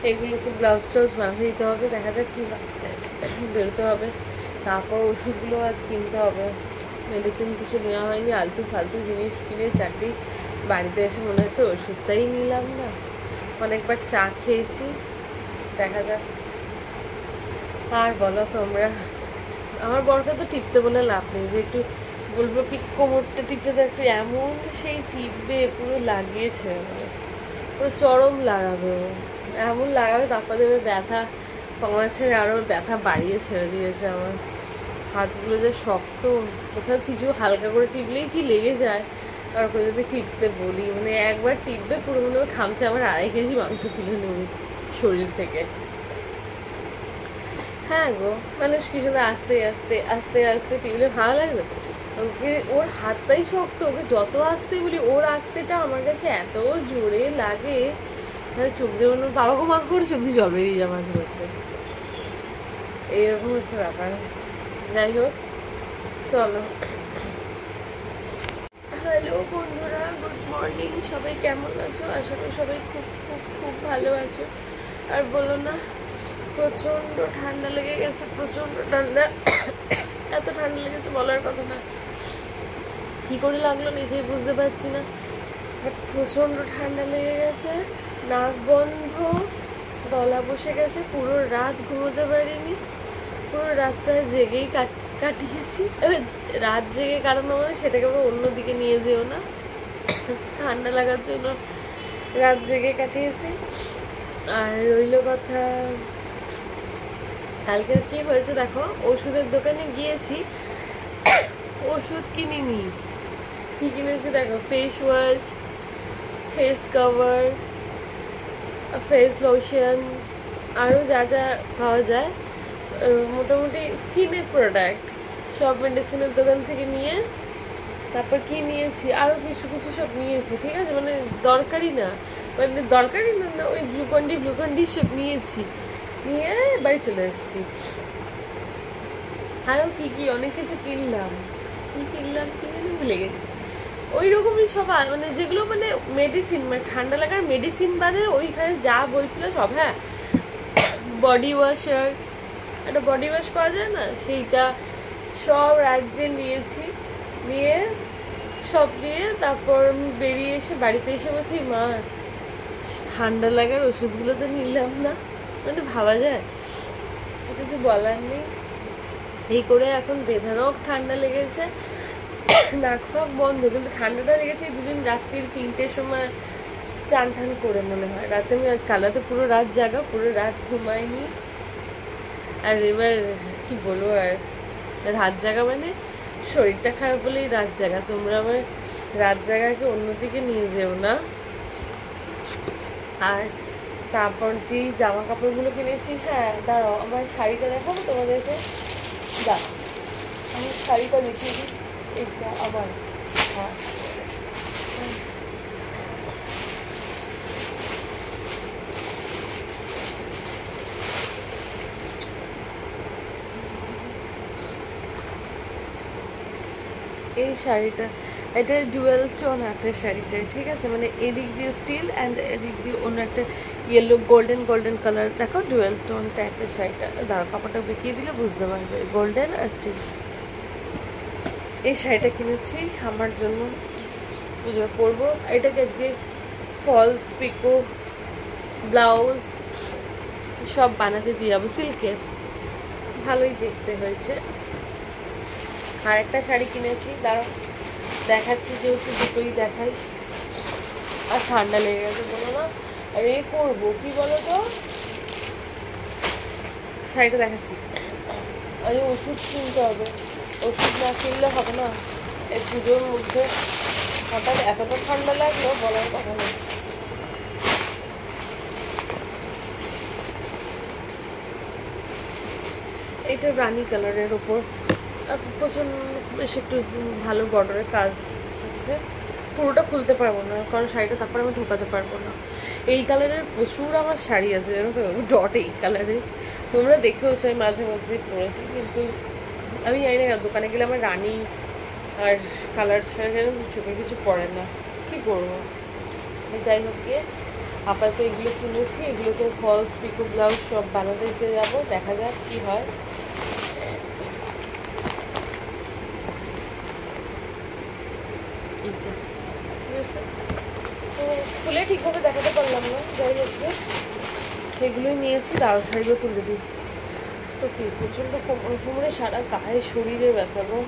এগুলো তো ব্লাউজ ট্লাউজ বানাতে দিতে হবে, দেখা যাক কী বেরোতে হবে। তারপর ওষুধগুলো আজ কিনতে হবে, মেডিসিন কিছু নেওয়া হয়নি, আলতু ফালতু জিনিস কিনে চাকরি বাড়িতে এসে মনে হচ্ছে ওষুধটাই নিলাম না। অনেকবার চা খেয়েছি, দেখা যাক। আর বলো তোমরা, আমার বরকে তো টিপতে বলে লাভ নেই, যে একটু বলবো কোমরটা টিপতে, তো একটু এমন সেই টিপবে, পুরো লাগিয়েছে, পুরো চরম লাগাবে, এমন লাগাবে, তারপর দেবে ব্যথা কমাচ্ছে, আরও ব্যথা বাড়িয়ে ছেড়ে দিয়েছে। আমার হাতগুলো যে শক্ত, কোথাও কিছু হালকা করে টিপলেই কি লেগে যায়। আর ওকে যদি টিপতে বলি, মানে একবার টিপবে পুরো মনে হয় খামছে আমার 2.5 কেজি মাংস তুলে নেবে শরীর থেকে। হ্যাঁ গো, মানুষ কি শুধু আস্তে আস্তে আস্তে আস্তে টিপলে ভালো লাগবে? ওকে ওর হাতটাই শক্ত, ওকে যত আস্তে বলি, ওর আস্তেটা আমার কাছে এত জোরে লাগে, চোখ দিয়ে মনে বাবাকে মাকে করে চোখ দিয়ে জল বেরিয়ে যায় মাঝে মধ্যে, এইরকম হচ্ছে ব্যাপার। যাই হোক, চলো। হ্যালো বন্ধুরা, গুড মর্নিং। সবাই কেমন আছো? আশা করি সবাই খুব খুব খুব ভালো আছো। আর বলো না, প্রচণ্ড ঠান্ডা লেগে গেছে, প্রচণ্ড ঠান্ডা। এত ঠান্ডা লেগেছে বলার কথা না, কী করে লাগলো নিজেই বুঝতে পারছি না। প্রচণ্ড ঠান্ডা লেগে গেছে, নাক বন্ধ, গলা বসে গেছে, পুরো রাত ঘুমোতে পারিনি, পুরো রাত প্রায় জেগেই কাটিয়েছি। এবার রাত জেগে কাটানো মানে সেটাকে আবার অন্যদিকে নিয়ে যেও না, ঠান্ডা লাগার জন্য রাত জেগে কাটিয়েছি। আর রইল কথা, কালকে কি হয়েছে দেখো, ওষুধের দোকানে গিয়েছি, ওষুধ কিনিনি, কি কিনেছি দেখো, face wash, face cover, face lotion, আরও যা যা পাওয়া যায় মোটামুটি স্কিনের প্রোডাক্ট সব মেডিসিনের দোকান থেকে নিয়ে, তারপর কি নিয়েছি আরও কিছু কিছু সব নিয়েছি, ঠিক আছে, মানে দরকারি না, মানে দরকারি না না ওই গ্লুকন ডি সব নিয়েছি, নিয়ে বাড়ি চলে এসেছি। আরও কি কি অনেক কিছু কিনলাম, কি কিনলাম কি জানি ভুলে গেছি। ওই রকমই সব, মানে যেগুলো মানে মেডিসিন, মানে ঠান্ডা লাগার মেডিসিন বাদে ওইখানে যা বলছিল সব। হ্যাঁ, বডি ওয়াশার, একটা বডি ওয়াশ পাওয়া যায় না, সেইটা সব রাজ্যে নিয়েছি, নিয়ে সব নিয়ে তারপর বেরিয়ে এসে বাড়িতে এসে বলছি, মা ঠান্ডা লাগার ওষুধগুলো তো নিলাম না, মানে ভাবা যায়, কিছু বলার নেই। এই করে এখন বেধানক ঠান্ডা লেগেছে, নাক ফাক বন্ধ, কিন্তু ঠান্ডাটা লেগেছে দুদিন রাত্রির 3টের সময় চান টান করে মনে হয়। রাতে আমি আজ কালাতে পুরো রাত জাগা, পুরো রাত ঘুমাইনি। আর এবার কি বলবো, আর রাত জাগা মানে শরীরটা খারাপ বলেই রাত জাগা, তোমরা আবার রাত জাগাকে অন্যদিকে নিয়ে যেও না। আর তারপর যেই জামা কাপড়গুলো কিনেছি, হ্যাঁ দাঁড়াও আমার শাড়িটা দেখাবো তোমাদেরকে, দাঁড়াও আমি শাড়িটা দেখিয়ে দিই, এইটা আবার, হ্যাঁ এই শাড়িটা, এটা ডুয়েল টোন আছে শাড়িটায়, ঠিক আছে, মানে এদিক দিয়ে স্টিল অ্যান্ড এদিক দিয়ে অন্য একটা ইয়েলো গোল্ডেন গোল্ডেন কালার, দেখো ডুয়েল টোন টাইপের শাড়িটা, দাঁড়া কাপড়টা বেঁকিয়ে দিলে বুঝতে পারবে, গোল্ডেন আর স্টিল। এই শাড়িটা কিনেছি আমার জন্য, পুজো পরবো। এটাকে আজকে ফলস পিকো ব্লাউজ সব বানাতে দিয়ে যাবো, সিল্কের, ভালোই দেখতে হয়েছে। আর একটা শাড়ি কিনেছি, দাঁড়াও দেখাচ্ছি, যেহেতু দুটোই দেখাই। আর ঠান্ডা লেগে গেছে বলো না, আর এ করবো কি বলো তো, শাড়িটা দেখাচ্ছি, আর ওষুধ কিনতে হবে, ওষুধ না কিনলে হবে না, এই পুজোর মধ্যে হঠাৎ এতটা ঠান্ডা লাগলো বলার কথা নেই। এটা রানি কালারের ওপর, আর প্রচণ্ড বেশ একটু ভালো বর্ডারের কাজ আছে, পুরোটা খুলতে পারবো না কারণ শাড়িটা তারপর আমি ঢোকাতে পারবো না। এই কালারের প্রচুর আমার শাড়ি আছে জানো তো, ডট এই কালারের, তোমরা দেখেওছো আমি মাঝে মধ্যে পরেছি, কিন্তু আমি জানি না দোকানে গেলে আমার রানি আর কালার ছাড়া যেন চোখে কিছু পড়ে না, কী করবো। যাই হোক গিয়ে, আপাতত এগুলো কিনেছি, এগুলোকে ফলস পিকো ব্লাউজ সব বানাতে দিতে যাবো, দেখা যাক কি হয়। এইটা ঠিক আছে, তো খুলে ঠিকভাবে দেখাতে পারলাম না, যাই হোক সেগুলোই নিয়েছি। দাঁড়া শাড়িগুলো তুলে দিই। তো কি প্রচণ্ড কোমরে সারা গায়ে শরীরে ব্যথা গো।